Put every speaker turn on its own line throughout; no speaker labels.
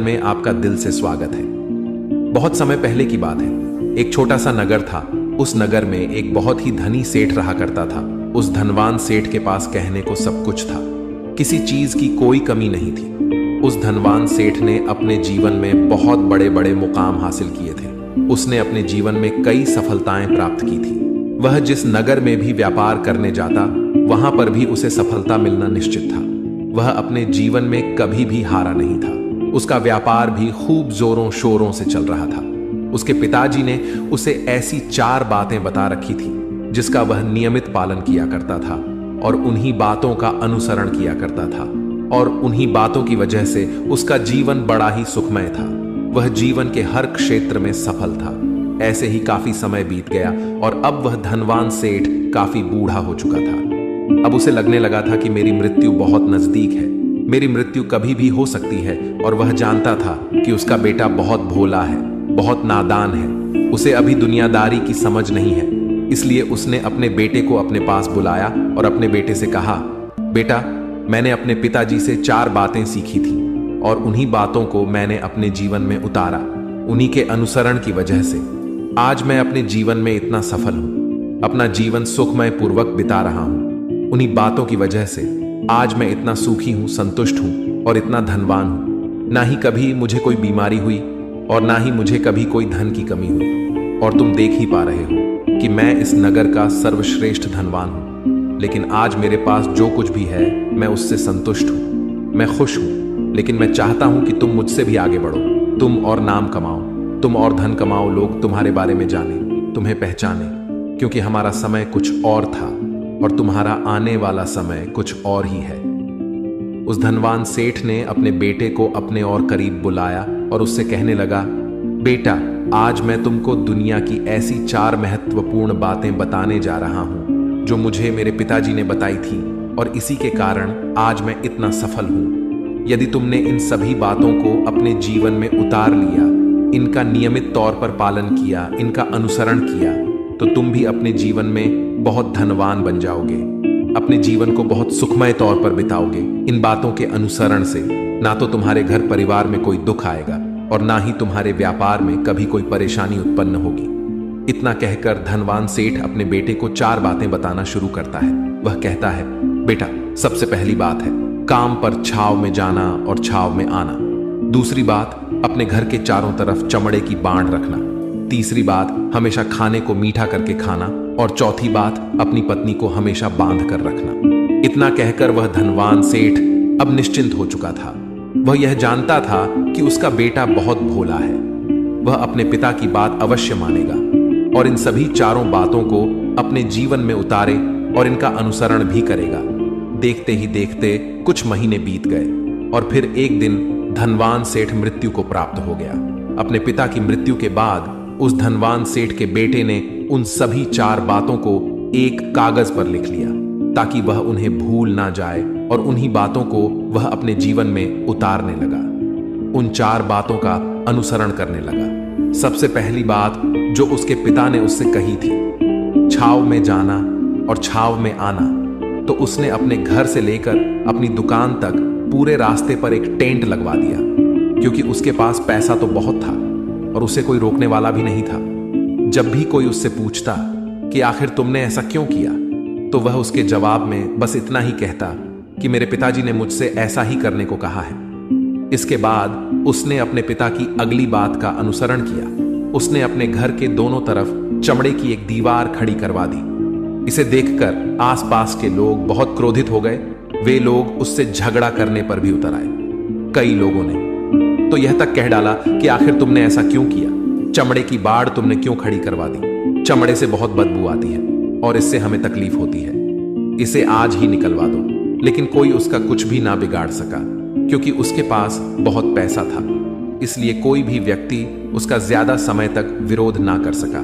में आपका दिल से स्वागत है। बहुत समय पहले की बात है। एक छोटा सा नगर था। उस नगर में एक बहुत ही धनी सेठ रहा करता था। उस धनवान सेठ के पास कहने को सब कुछ था। किसी चीज की कोई कमी नहीं थी। उस धनवान सेठ ने अपने जीवन में बहुत बड़े बड़े मुकाम हासिल किए थे। उसने अपने जीवन में कई सफलताएं प्राप्त की थी। वह जिस नगर में भी व्यापार करने जाता, वहां पर भी उसे सफलता मिलना निश्चित था। वह अपने जीवन में कभी भी हारा नहीं था। उसका व्यापार भी खूब जोरों शोरों से चल रहा था। उसके पिताजी ने उसे ऐसी 4 बातें बता रखी थी जिसका वह नियमित पालन किया करता था और उन्हीं बातों का अनुसरण किया करता था, और उन्हीं बातों की वजह से उसका जीवन बड़ा ही सुखमय था। वह जीवन के हर क्षेत्र में सफल था। ऐसे ही काफी समय बीत गया और अब वह धनवान सेठ काफी बूढ़ा हो चुका था। अब उसे लगने लगा था कि मेरी मृत्यु बहुत नजदीक है। मेरी मृत्यु कभी भी हो सकती है, और वह जानता था कि उसका बेटा बहुत भोला है, बहुत नादान है। उसे अभी दुनियादारी की समझ नहीं है। इसलिए उसने अपने बेटे को अपने पास बुलाया और अपने बेटे से कहा, बेटा, मैंने अपने पिताजी से 4 बातें सीखी थी और उन्हीं बातों को मैंने अपने जीवन में उतारा। उन्हीं के अनुसरण की वजह से आज मैं अपने जीवन में इतना सफल हूं। अपना जीवन सुखमय पूर्वक बिता रहा हूं। उन्हीं बातों की वजह से आज मैं इतना सुखी हूं, संतुष्ट हूं और इतना धनवान हूं। ना ही कभी मुझे कोई बीमारी हुई और ना ही मुझे कभी कोई धन की कमी हुई। और तुम देख ही पा रहे हो कि मैं इस नगर का सर्वश्रेष्ठ धनवान हूं। लेकिन आज मेरे पास जो कुछ भी है, मैं उससे संतुष्ट हूं, मैं खुश हूं। लेकिन मैं चाहता हूं कि तुम मुझसे भी आगे बढ़ो। तुम और नाम कमाओ, तुम और धन कमाओ, लोग तुम्हारे बारे में जाने, तुम्हें पहचाने, क्योंकि हमारा समय कुछ और था और तुम्हारा आने वाला समय कुछ और ही है। उस धनवान सेठ ने अपने बेटे को अपने और करीब बुलाया और उससे कहने लगा, बेटा, आज मैं तुमको दुनिया की ऐसी 4 महत्वपूर्ण बातें बताने जा रहा हूं जो मुझे मेरे पिताजी ने बताई थी, और इसी के कारण आज मैं इतना सफल हूं। यदि तुमने इन सभी बातों को अपने जीवन में उतार लिया, इनका नियमित तौर पर पालन किया, इनका अनुसरण किया, तो तुम भी अपने जीवन में बहुत धनवान बन जाओगे। अपने जीवन को बहुत सुखमय तौर पर बिताओगे। इन बातों के अनुसरण से ना तो तुम्हारे घर परिवार में कोई दुख आएगा और ना ही तुम्हारे व्यापार में कभी कोई परेशानी उत्पन्न होगी। इतना कहकर धनवान सेठ अपने बेटे को 4 बातें बताना शुरू करता है। वह कहता है, बेटा, सबसे पहली बात है काम पर छाव में जाना और छाव में आना। दूसरी बात, अपने घर के चारों तरफ चमड़े की बाड़ रखना। तीसरी बात, हमेशा खाने को मीठा करके खाना। और चौथी बात, अपनी पत्नी को हमेशा बांध कर रखना। इतना कहकर वह धनवान सेठ अब निश्चिंत हो चुका था। वह यह जानता था कि उसका बेटा बहुत भोला है। वह अपने पिता की बात अवश्य मानेगा और इन सभी 4 बातों को अपने जीवन में उतारे और इनका अनुसरण भी करेगा। देखते ही देखते कुछ महीने बीत गए और फिर एक दिन धनवान सेठ मृत्यु को प्राप्त हो गया। अपने पिता की मृत्यु के बाद उस धनवान सेठ के बेटे ने उन सभी 4 बातों को एक कागज पर लिख लिया ताकि वह उन्हें भूल ना जाए, और उन्हीं बातों को वह अपने जीवन में उतारने लगा। उन 4 बातों का अनुसरण करने लगा। सबसे पहली बात जो उसके पिता ने उससे कही थी, छाव में जाना और छाव में आना, तो उसने अपने घर से लेकर अपनी दुकान तक पूरे रास्ते पर एक टेंट लगवा दिया, क्योंकि उसके पास पैसा तो बहुत था और उसे कोई रोकने वाला भी नहीं था। जब भी कोई उससे पूछता कि आखिर तुमने ऐसा क्यों किया, तो वह उसके जवाब में बस इतना ही कहता कि मेरे पिताजी ने मुझसे ऐसा ही करने को कहा है। इसके बाद उसने अपने पिता की अगली बात का अनुसरण किया। उसने अपने घर के दोनों तरफ चमड़े की एक दीवार खड़ी करवा दी। इसे देखकर आसपास के लोग बहुत क्रोधित हो गए। वे लोग उससे झगड़ा करने पर भी उतर आए। कई लोगों ने तो यह तक कह डाला कि आखिर तुमने ऐसा क्यों किया, चमड़े की बाड़ तुमने क्यों खड़ी करवा दी, चमड़े से बहुत बदबू आती है और इससे हमें तकलीफ होती है, इसे आज ही निकलवा दो। लेकिन कोई उसका कुछ भी ना बिगाड़ सका, क्योंकि उसके पास बहुत पैसा था। इसलिए कोई भी व्यक्ति उसका ज्यादा समय तक विरोध ना कर सका,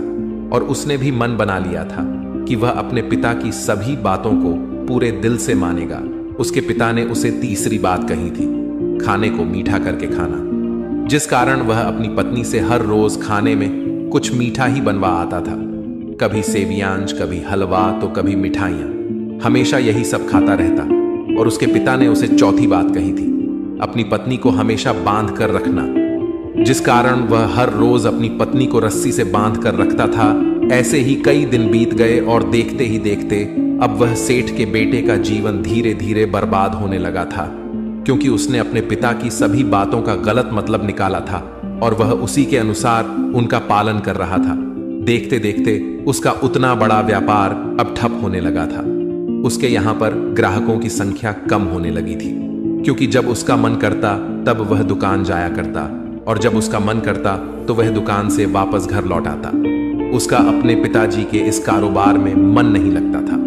और उसने भी मन बना लिया था कि वह अपने पिता की सभी बातों को पूरे दिल से मानेगा। उसके पिता ने उसे तीसरी बात कही थी, खाने को मीठा करके खाना, जिस कारण वह अपनी पत्नी से हर रोज खाने में कुछ मीठा ही बनवा आता था। कभी सेवियांज, कभी हलवा, तो कभी मिठाइयां। हमेशा यही सब खाता रहता। और उसके पिता ने उसे चौथी बात कही थी, अपनी पत्नी को हमेशा बांध कर रखना। जिस कारण वह हर रोज अपनी पत्नी को रस्सी से बांध कर रखता था। ऐसे ही कई दिन बीत गए और देखते ही देखते अब वह सेठ के बेटे का जीवन धीरे धीरे बर्बाद होने लगा था, क्योंकि उसने अपने पिता की सभी बातों का गलत मतलब निकाला था और वह उसी के अनुसार उनका पालन कर रहा था। देखते देखते उसका उतना बड़ा व्यापार अब ठप होने लगा था। उसके यहाँ पर ग्राहकों की संख्या कम होने लगी थी, क्योंकि जब उसका मन करता तब वह दुकान जाया करता और जब उसका मन करता तो वह दुकान से वापस घर लौट आता। उसका अपने पिताजी के इस कारोबार में मन नहीं लगता था।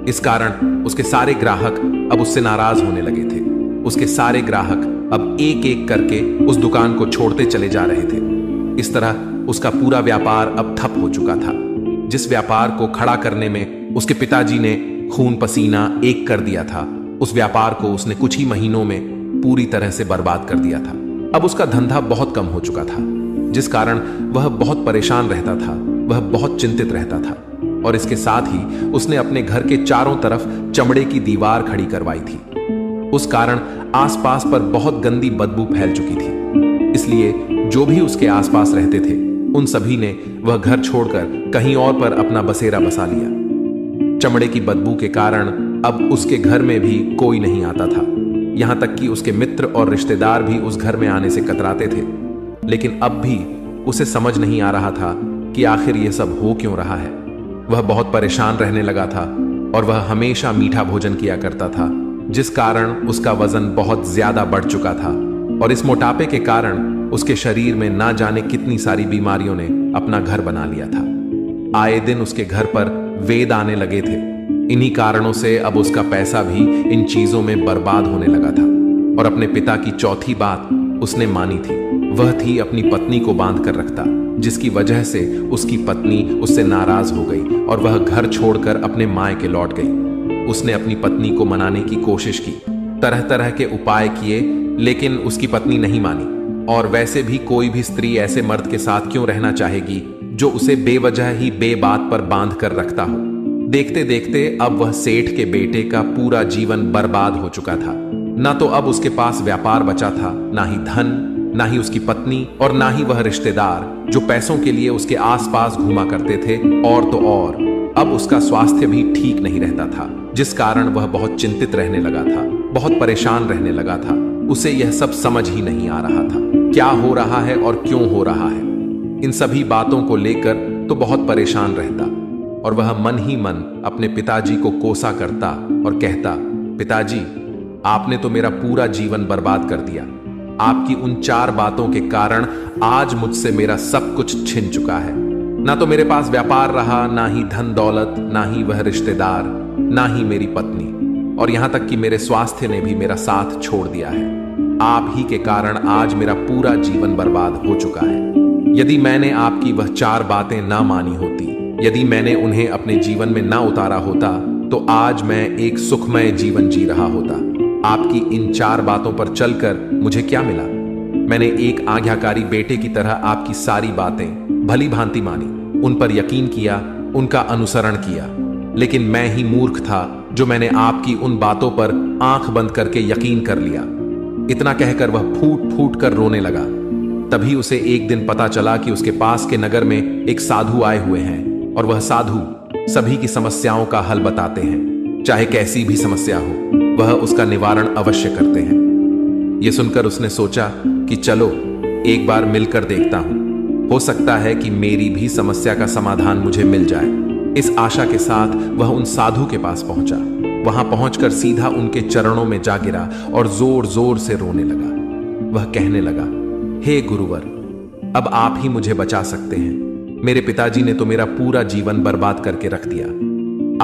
इस कारण उसके सारे ग्राहक अब उससे नाराज होने लगे थे। उसके सारे ग्राहक अब एक एक करके उस दुकान को छोड़ते चले जा रहे थे। इस तरह उसका पूरा व्यापार अब ठप हो चुका था। जिस व्यापार को खड़ा करने में उसके पिताजी ने खून पसीना एक कर दिया था, उस व्यापार को उसने कुछ ही महीनों में पूरी तरह से बर्बाद कर दिया था। अब उसका धंधा बहुत कम हो चुका था, जिस कारण वह बहुत परेशान रहता था, वह बहुत चिंतित रहता था। और इसके साथ ही उसने अपने घर के चारों तरफ चमड़े की दीवार खड़ी करवाई थी। उस कारण आसपास पर बहुत गंदी बदबू फैल चुकी थी। इसलिए जो भी उसके आसपास रहते थे उन सभी ने वह घर छोड़कर कहीं और पर अपना बसेरा बसा लिया। चमड़े की बदबू के कारण अब उसके घर में भी कोई नहीं आता था। यहां तक कि उसके मित्र और रिश्तेदार भी उस घर में आने से कतराते थे। लेकिन अब भी उसे समझ नहीं आ रहा था कि आखिर यह सब हो क्यों रहा है। वह बहुत परेशान रहने लगा था और वह हमेशा मीठा भोजन किया करता था, जिस कारण उसका वजन बहुत ज्यादा बढ़ चुका था। और इस मोटापे के कारण उसके शरीर में ना जाने कितनी सारी बीमारियों ने अपना घर बना लिया था। आए दिन उसके घर पर वेद आने लगे थे। इन्हीं कारणों से अब उसका पैसा भी इन चीजों में बर्बाद होने लगा था। और अपने पिता की चौथी बात उसने मानी थी, वह थी अपनी पत्नी को बांध कर रखता, जिसकी वजह से उसकी पत्नी उससे नाराज हो गई और वह घर छोड़कर अपने मायके लौट गई। उसने अपनी पत्नी को मनाने की कोशिश की, तरह तरह के उपाय किए, लेकिन उसकी पत्नी नहीं मानी। और वैसे भी कोई भी स्त्री ऐसे मर्द के साथ क्यों रहना चाहेगी जो उसे बेवजह ही बेबात पर बांध कर रखता हो। देखते देखते अब वह सेठ के बेटे का पूरा जीवन बर्बाद हो चुका था। ना तो अब उसके पास व्यापार बचा था, ना ही धन, ना ही उसकी पत्नी और ना ही वह रिश्तेदार जो पैसों के लिए उसके आसपास घूमा करते थे। और तो और अब उसका स्वास्थ्य भी ठीक नहीं रहता था, जिस कारण वह बहुत चिंतित रहने लगा था, बहुत परेशान रहने लगा था। उसे यह सब समझ ही नहीं आ रहा था क्या हो रहा है और क्यों हो रहा है। इन सभी बातों को लेकर तो बहुत परेशान रहता और वह मन ही मन अपने पिताजी को कोसा करता और कहता, पिताजी, आपने तो मेरा पूरा जीवन बर्बाद कर दिया। आपकी उन 4 बातों के कारण आज मुझसे मेरा सब कुछ छिन चुका है। ना तो मेरे पास व्यापार रहा, ना ही धन दौलत, ना ही वह रिश्तेदार, ना ही मेरी पत्नी, और यहां तक कि मेरे स्वास्थ्य ने भी मेरा साथ छोड़ दिया है। आप ही के कारण आज मेरा पूरा जीवन बर्बाद हो चुका है। यदि मैंने आपकी वह 4 बातें ना मानी होती, यदि मैंने उन्हें अपने जीवन में ना उतारा होता, तो आज मैं एक सुखमय जीवन जी रहा होता। आपकी इन 4 बातों पर चलकर मुझे क्या मिला? मैंने एक आज्ञाकारी बेटे की तरह आपकी सारी बातें भली भांति मानी, उन पर यकीन किया, उनका अनुसरण किया। लेकिन मैं ही मूर्ख था जो मैंने आपकी उन बातों पर आंख बंद करके यकीन कर लिया। इतना कहकर वह फूट फूट कर रोने लगा। तभी उसे एक दिन पता चला कि उसके पास के नगर में एक साधु आए हुए हैं और वह साधु सभी की समस्याओं का हल बताते हैं। चाहे कैसी भी समस्या हो, वह उसका निवारण अवश्य करते हैं। यह सुनकर उसने सोचा कि चलो एक बार मिलकर देखता हूं, हो सकता है कि मेरी भी समस्या का समाधान मुझे मिल जाए। इस आशा के साथ वह उन साधु के पास पहुंचा। वहां पहुंचकर सीधा उनके चरणों में जा गिरा और जोर जोर से रोने लगा। वह कहने लगा, हे गुरुवर, अब आप ही मुझे बचा सकते हैं। मेरे पिताजी ने तो मेरा पूरा जीवन बर्बाद करके रख दिया।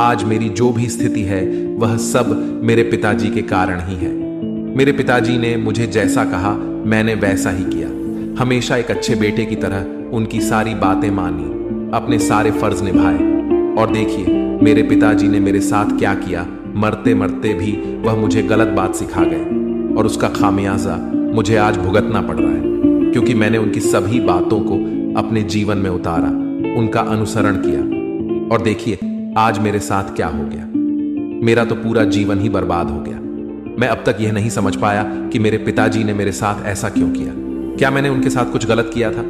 आज मेरी जो भी स्थिति है वह सब मेरे पिताजी के कारण ही है। मेरे पिताजी ने मुझे जैसा कहा मैंने वैसा ही किया। हमेशा एक अच्छे बेटे की तरह उनकी सारी बातें मानी, अपने सारे फर्ज निभाए। और देखिए मेरे पिताजी ने मेरे साथ क्या किया। मरते मरते भी वह मुझे गलत बात सिखा गए और उसका खामियाजा मुझे आज भुगतना पड़ रहा है, क्योंकि मैंने उनकी सभी बातों को अपने जीवन में उतारा, उनका अनुसरण किया। और देखिए आज मेरे साथ क्या हो गया। मेरा तो पूरा जीवन ही बर्बाद हो गया। मैं अब तक यह नहीं समझ पाया कि मेरे पिताजी ने मेरे साथ ऐसा क्यों किया। क्या मैंने उनके साथ कुछ गलत किया था?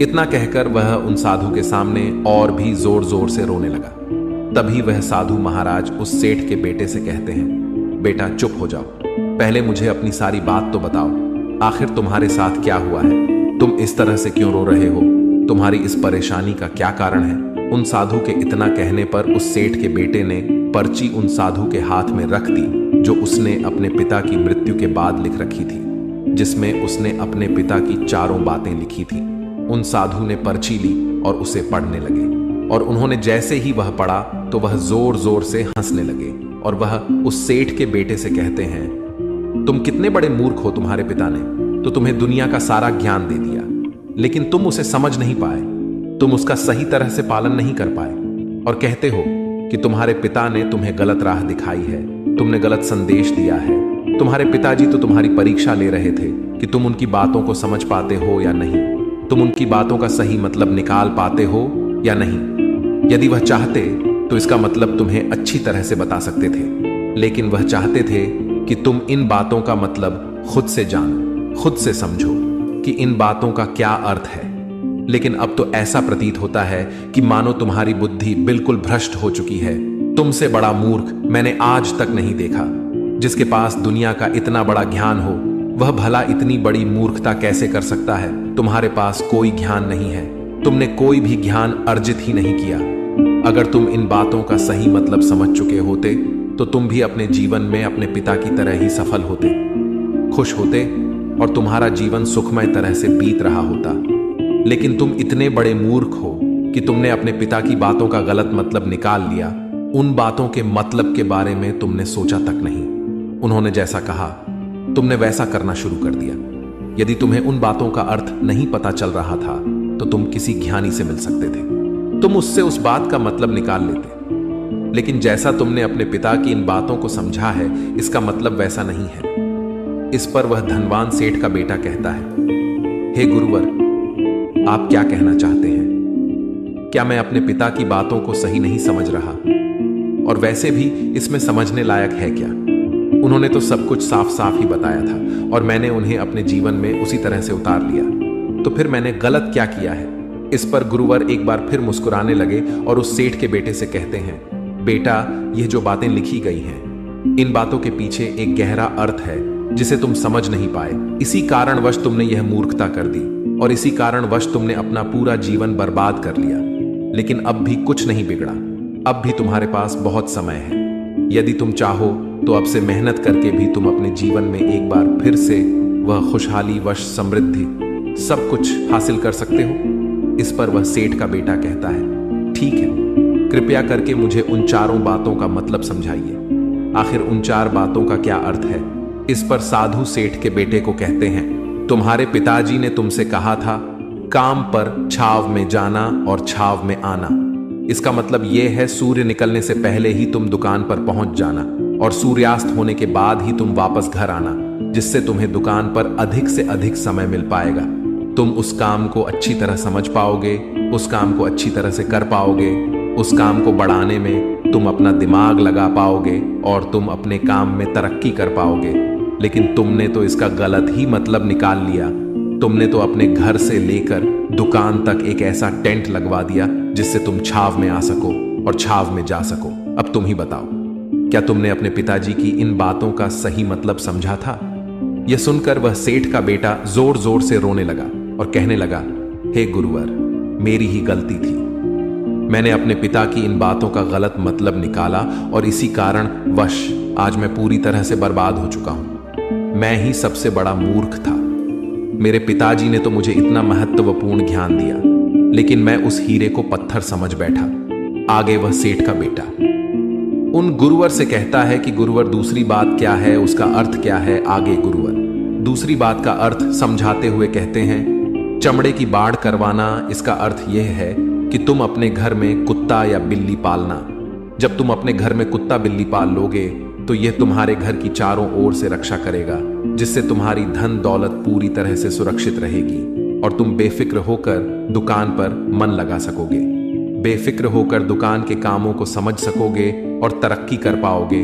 इतना कहकर वह उन साधु के सामने और भी जोर जोर से रोने लगा। तभी वह साधु महाराज उस सेठ के बेटे से कहते हैं, बेटा चुप हो जाओ, पहले मुझे अपनी सारी बात तो बताओ। आखिर तुम्हारे साथ क्या हुआ है? तुम इस तरह से क्यों रो रहे हो? तुम्हारी इस परेशानी का क्या कारण है? उन साधु के इतना कहने पर उस सेठ के बेटे ने पर्ची उन साधु के हाथ में रख दी, जो उसने अपने पिता की मृत्यु के बाद लिख रखी थी, जिसमें उसने अपने पिता की चारों बातें लिखी थी। उन साधु ने पर्ची ली और उसे पढ़ने लगे, और उन्होंने जैसे ही वह पढ़ा तो वह जोर जोर से हंसने लगे, और वह उस सेठ के बेटे से कहते हैं, तुम कितने बड़े मूर्ख हो। तुम्हारे पिता ने तो तुम्हें दुनिया का सारा ज्ञान दे दिया, लेकिन तुम उसे समझ नहीं पाए, तुम उसका सही तरह से पालन नहीं कर पाए, और कहते हो कि तुम्हारे पिता ने तुम्हें गलत राह दिखाई है, तुमने गलत संदेश दिया है। तुम्हारे पिताजी तो तुम्हारी परीक्षा ले रहे थे कि तुम उनकी बातों को समझ पाते हो या नहीं, तुम उनकी बातों का सही मतलब निकाल पाते हो या नहीं। यदि वह चाहते तो इसका मतलब तुम्हें अच्छी तरह से बता सकते थे, लेकिन वह चाहते थे कि तुम इन बातों का मतलब खुद से जानो, खुद से समझो कि इन बातों का क्या अर्थ है। लेकिन अब तो ऐसा प्रतीत होता है कि मानो तुम्हारी बुद्धि बिल्कुल भ्रष्ट हो चुकी है। तुमसे बड़ा मूर्ख मैंने आज तक नहीं देखा। जिसके पास दुनिया का इतना बड़ा ज्ञान हो, वह भला इतनी बड़ी मूर्खता कैसे कर सकता है? तुम्हारे पास कोई ज्ञान नहीं है, तुमने कोई भी ज्ञान अर्जित ही नहीं किया। अगर तुम इन बातों का सही मतलब समझ चुके होते तो तुम भी अपने जीवन में अपने पिता की तरह ही सफल होते, खुश होते, और तुम्हारा जीवन सुखमय तरह से बीत रहा होता। लेकिन तुम इतने बड़े मूर्ख हो कि तुमने अपने पिता की बातों का गलत मतलब निकाल लिया। उन बातों के मतलब के बारे में तुमने सोचा तक नहीं। उन्होंने जैसा कहा तुमने वैसा करना शुरू कर दिया। यदि तुम्हें उन बातों का अर्थ नहीं पता चल रहा था तो तुम किसी ज्ञानी से मिल सकते थे, तुम उससे उस बात का मतलब निकाल लेते। लेकिन जैसा तुमने अपने पिता की इन बातों को समझा है, इसका मतलब वैसा नहीं है। इस पर वह धनवान सेठ का बेटा कहता है, हे गुरुवर, आप क्या कहना चाहते हैं? क्या मैं अपने पिता की बातों को सही नहीं समझ रहा? और वैसे भी इसमें समझने लायक है क्या? उन्होंने तो सब कुछ साफ साफ ही बताया था और मैंने उन्हें अपने जीवन में उसी तरह से उतार लिया, तो फिर मैंने गलत क्या किया है? इस पर गुरुवर एक बार फिर मुस्कुराने लगे और उस सेठ के बेटे से कहते हैं, बेटा, यह जो बातें लिखी गई हैं, इन बातों के पीछे एक गहरा अर्थ है जिसे तुम समझ नहीं पाए। इसी कारणवश तुमने यह मूर्खता कर दी और इसी कारणवश तुमने अपना पूरा जीवन बर्बाद कर लिया। लेकिन अब भी कुछ नहीं बिगड़ा, अब भी तुम्हारे पास बहुत समय है। यदि तुम चाहो तो अब से मेहनत करके भी तुम अपने जीवन में एक बार फिर से वह खुशहाली, वश, समृद्धि सब कुछ हासिल कर सकते हो। इस पर वह सेठ का बेटा कहता है, ठीक है, कृपया करके मुझे उन चारों बातों का मतलब समझाइए। आखिर उन चार बातों का क्या अर्थ है? इस पर साधु सेठ के बेटे को कहते हैं, तुम्हारे पिताजी ने तुमसे कहा था, काम पर छाव में जाना और छाव में आना। इसका मतलब यह है सूर्य निकलने से पहले ही तुम दुकान पर पहुंच जाना और सूर्यास्त होने के बाद ही तुम वापस घर आना, जिससे तुम्हें दुकान पर अधिक से अधिक समय मिल पाएगा। तुम उस काम को अच्छी तरह समझ पाओगे, उस काम को अच्छी तरह से कर पाओगे, उस काम को बढ़ाने में तुम अपना दिमाग लगा पाओगे और तुम अपने काम में तरक्की कर पाओगे। लेकिन तुमने तो इसका गलत ही मतलब निकाल लिया। तुमने तो अपने घर से लेकर दुकान तक एक ऐसा टेंट लगवा दिया जिससे तुम छाव में आ सको और छाव में जा सको। अब तुम ही बताओ, क्या तुमने अपने पिताजी की इन बातों का सही मतलब समझा था? यह सुनकर वह सेठ का बेटा जोर जोर से रोने लगा और कहने लगा, हे गुरुवर, मेरी ही गलती थी। मैंने अपने पिता की इन बातों का गलत मतलब निकाला और इसी कारण वश आज मैं पूरी तरह से बर्बाद हो चुका हूं। मैं ही सबसे बड़ा मूर्ख था। मेरे पिताजी ने तो मुझे इतना महत्वपूर्ण ज्ञान दिया, लेकिन मैं उस हीरे को पत्थर समझ बैठा। आगे वह सेठ का बेटा उन गुरुवर से कहता है कि गुरुवर, दूसरी बात क्या है, उसका अर्थ क्या है? आगे गुरुवर दूसरी बात का अर्थ समझाते हुए कहते हैं, चमड़े की बाड़ करवाना, इसका अर्थ यह है कि तुम अपने घर में कुत्ता या बिल्ली पालना। जब तुम अपने घर में कुत्ता बिल्ली पाल लोगे तो यह तुम्हारे घर की चारों ओर से रक्षा करेगा, जिससे तुम्हारी धन दौलत पूरी तरह से सुरक्षित रहेगी और तुम बेफिक्र होकर दुकान पर मन लगा सकोगे, बेफिक्र होकर दुकान के कामों को समझ सकोगे और तरक्की कर पाओगे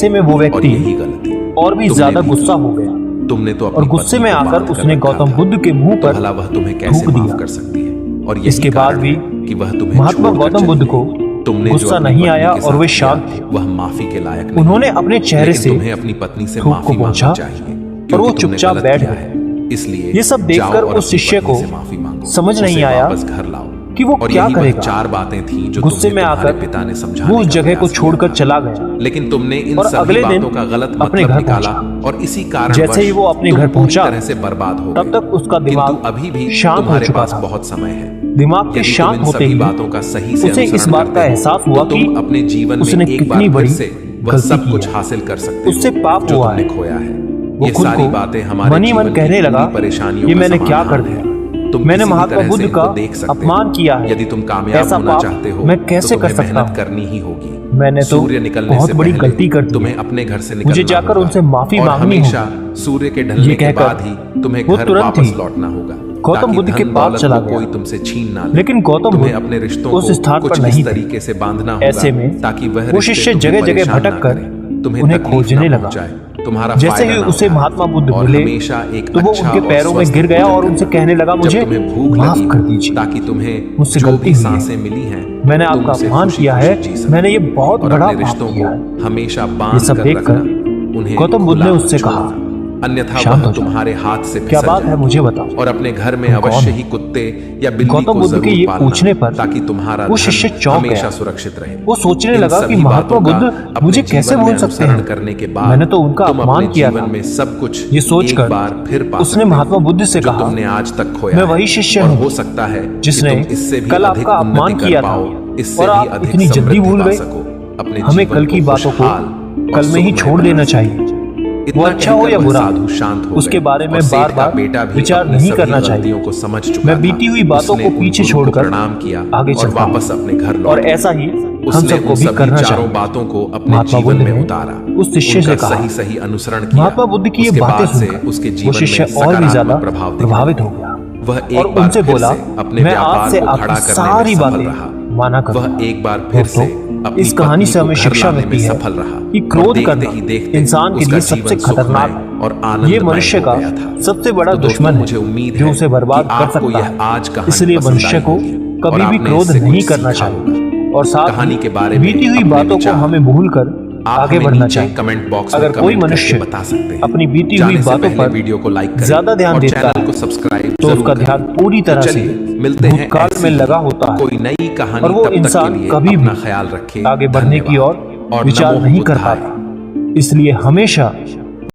ऐसे में वो
और
व्यक्ति
यही गलती
और भी
तुमने
ज्यादा
भी
गुस्सा
की।
हो गया
तुमने तो
और
अपनी
गुस्से
पत्नी
में
को
आकर
बांध कर
उसने
रखा
गौतम
था,
बुद्ध के मुंह
तो
पर
भला वह तुम्हें कैसे
थूक
माफ
दिया।
कर सकती है? और यही
इसके बाद
कारण
भी
है कि वह तुम्हें
महात्मा
छोड़कर
गौतम
चली
बुद्ध
गई।
को
तुमने जो
गुस्सा
अपनी
नहीं
पत्नी
आया
के
और वे
साथ
शांत
किया,
थे।
वह माफी के लायक नहीं
उन्होंने
है।
अपने चेहरे
लेकिन
से
तुम्हें अपनी पत्नी से
थूक को
माफी
पोंछा
मांगनी चाहिए, क्योंकि
वो
तुमने
चुपचाप
गलत
बैठ
किया
गए।
है। इसलिए
ये सब देखकर
जाओ और
उस
अपनी
शिष्य
पत्नी
को
से माफी मांगो,
समझ नहीं
उसे
आया
वापस घर लाओ।
कि वो
और
क्या
यही वह
करेगा।
4 बातें थीं जो
गुस्से
तुम्हें
में
तुम्हारे
आकर
पिता ने समझाने
वो उस
का
जगह को
प्रयास किया
छोड़कर
था।
चला गया
लेकिन तुमने इन
और
सभी
अगले दिन
बातों का गलत
अपने
मतलब
घर
निकाला
पहुंचा।
और इसी कारण
जैसे ही वो अपने घर
पूरी
पहुंचा,
तरह से बर्बाद हो
तब
गए।
तक उसका दिमाग
किंतु अभी भी
शांत हो
तुम्हारे
चुका
पास
था।
बहुत समय है।
दिमाग के
यदि तुम
शांत
इन
होते
सभी
ही
बातों का सही से
उसे इस
अनुसरण
बात का
करते हो,
एहसास
तो
हुआ
तुम
कि
अपने जीवन में
उसने
एक
कितनी
बार फिर
बड़ी
से वह
गलती
सब
की
कुछ
है।
हासिल कर सकते हो
उससे पाप
जो
हुआ
तुमने
है।
खोया है।
वो
ये
खुद
सारी
को
बातें हमारे
मन ही मन
जीवन की
कहने
पूरी
लगा,
परेशानियों
ये
का
मैंने क्या
समाधान
कर
है।
दिया।
तुम
मैंने
किसी भी
महात्मा
तरह
बुद्ध
से
का
इनको देख सकते
अपमान
हो।
किया है।
यदि तुम कामयाब
ऐसा
होना
पाप
चाहते हो
मैं
तो
कैसे कर
तुम्हें
सकता
मेहनत
हूँ।
करनी ही होगी।
मैंने तो
सूर्य निकलने
बहुत
से
बड़ी
पहले
गलती कर दी।
तुम्हें अपने घर से निकलना
मुझे जाकर
होगा
उनसे माफी
और
मांगनी
हमेशा
होगी।
सूर्य के
ये
ढलने के
कहकर
बाद ही तुम्हें
वो
घर
तुरंत
वापस
ही
लौटना होगा
गौतम
ताकि
बुद्ध के
धन
पास
दौलत
चला
को
गया।
कोई तुमसे छीन ना ले।
लेकिन गौतम
तुम्हें
बुद्ध
अपने रिश्तों
उस
को
स्थान पर
कुछ
नहीं
इस
थे।
तरीके से बांधना होगा
ऐसे में
ताकि वह
वो
रिश्ते
शिष्य
तुम्हें
जगह जगह
परेशान ना
भटक कर
करें, तुम्हें
उन्हें
तकलीफ
खोजने
ना
लगा।
पहुंचाए, तुम्हारा
जैसे
फायदा
ही
ना
उसे
उठाए
महात्मा बुद्ध
और
मिले
हमेशा एक
तो वो
अच्छा
उनके
और
पैरों में
स्वस्थ
गिर गया
भोजन
और उनसे
करना।
कहने लगा,
जब
मुझे
तुम्हें भूख
माफ
लगी
कर
हो,
दीजिए।
ताकि तुम्हें
मुझसे
जो
गलती
भी
हुई है।
सांसें मिली हैं
मैंने
तुम
आपका
उसे
अपमान
खुशी
किया है।
खुशी जी सको।
मैंने ये बहुत
और
बड़ा
अपने
पाप
रिश्तों
किया
को
है।
हमेशा
ये
बांध
सब
कर
देखकर
रखना, उन्हें
गौतम बुद्ध ने
खुला
उससे
मत
कहा,
छोड़ना, अन्यथा
शांत
वह
हो जाओ।
तुम्हारे हाथ से
क्या
फिसल
बात है
जाएगी।
मुझे बताओ।
और अपने घर में
तुम कौन
अवश्य
हो?
ही कुत्ते या बिल्ली
गौतम
को
बुद्ध के
जरूर
ये
पालना
पूछने पर
ताकि तुम्हारा
वो
धन
शिष्य चौंक
हमेशा
गया।
सुरक्षित रहे।
वो सोचने
इन
लगा कि
सभी
महात्मा
बातों का
बुद्ध
अपने
मुझे
जीवन
कैसे
में
भूल सकते
अनुसरण
हैं।
करने के बाद
मैंने तो उनका
तुम
अपमान
अपने
किया
जीवन
था।
में सब कुछ
ये सोचकर
एक बार फिर पा
उसने
सकते हो,
महात्मा बुद्ध से
जो
कहा,
तुमने आज तक खोया
मैं
है।
वही शिष्य
और
हूँ
हो सकता है
जिसने
कि तुम इससे भी
कल
अधिक
आपका अपमान
उन्नति
किया
कर
था
पाओ, इससे
और
भी
आप
अधिक
इतनी जल्दी
समृद्धि
भूल
पा
गए।
सको। अपने
हमें
जीवन
कल की बातों को
खुशहाल और
कल में ही
सुखमय
छोड़ देना
बना
चाहिए।
सको।
वो
इतना
अच्छा हो
कहकर
या
वह
बुरा,
साधु शांत हो
उसके
गए
बारे में
और सेठ का
बार-बार
बेटा भी
विचार
अपनी
नहीं
सभी
करना चाहिए।
गलतियों को समझ चुका
मैं
था।
बीती हुई बातों
उसने
को
उन
पीछे
गुरु को
छोड़कर
प्रणाम किया
आगे
और
चलता हूं।
वापस अपने घर लौट
और
आया।
ऐसा ही हम
उसने
सबको
उन
भी
सभी
करना
चारों
चाहिए।
बातों को अपने
महात्मा
जीवन
बुद्ध
में
ने
उतारा,
उस शिष्य से
उनका
कहा।
सही सही अनुसरण किया।
महात्मा बुद्ध की ये
उसके
बातें
बाद से
सुनकर
उसके
वो
जीवन
शिष्य
में
और भी ज्यादा
सकारात्मक प्रभाव दिखने
प्रभावित हो
लगे।
गया
वह
और
एक बार
उनसे
फिर
बोला,
से अपने
मैं आज
व्यापार
से
को खड़ा
आपकी
करने
सारी
में सफल
बातें
रहा।
माना करूंगा।
वह एक बार फिर से अपनी
इस कहानी
पत्नी
से
को
हमें
घर
शिक्षा
लाने में
मिलती है
सफल रहा
कि
और
क्रोध
देखते
करना
ही देखते
इंसान के
उसका
लिए सबसे
जीवन
खतरनाक
सुखमय और
है।
आनंदमय
ये मनुष्य
हो
का
गया था।
सबसे बड़ा
तो दोस्तों,
दुश्मन
मुझे
है
उम्मीद
जो
है
उसे बर्बाद
कि
कर
आपको
सकता
यह आज
है।
कहानी
इसलिए
पसंद
मनुष्य
आई
को
होगी और
कभी भी
आपने
क्रोध
इससे
नहीं
कुछ
करना
सीखा
चाहिए
होगा।
और साथ
कहानी के बारे
ही
में
बीती हुई
अपने
बातों को
विचार
हमें भूलकर
आप
आगे
हमें
बढ़ना
नीचे
चाहिए।
कमेंट बॉक्स
अगर
में
कोई
कमेंट
मनुष्य
करके बता सकते हैं।
अपनी बीती हुई
जाने से
बातों
पहले
पर
वीडियो को लाइक करें
ज्यादा ध्यान
और
देता
चैनल
है
को सब्सक्राइब
तो
जरूर
उसका
करें।
ध्यान पूरी तरह से
चलिए मिलते हैं
भूतकाल
ऐसी
में लगा होता है
कोई नई कहानी
और वो
तब तक
इंसान
के लिए
कभी
अपना
भी
ख्याल रखे।
आगे बढ़ने की
धन्यवाद
ओर
और
विचार
नमो
नहीं कर
बुद्धाय।
पाता। इसलिए हमेशा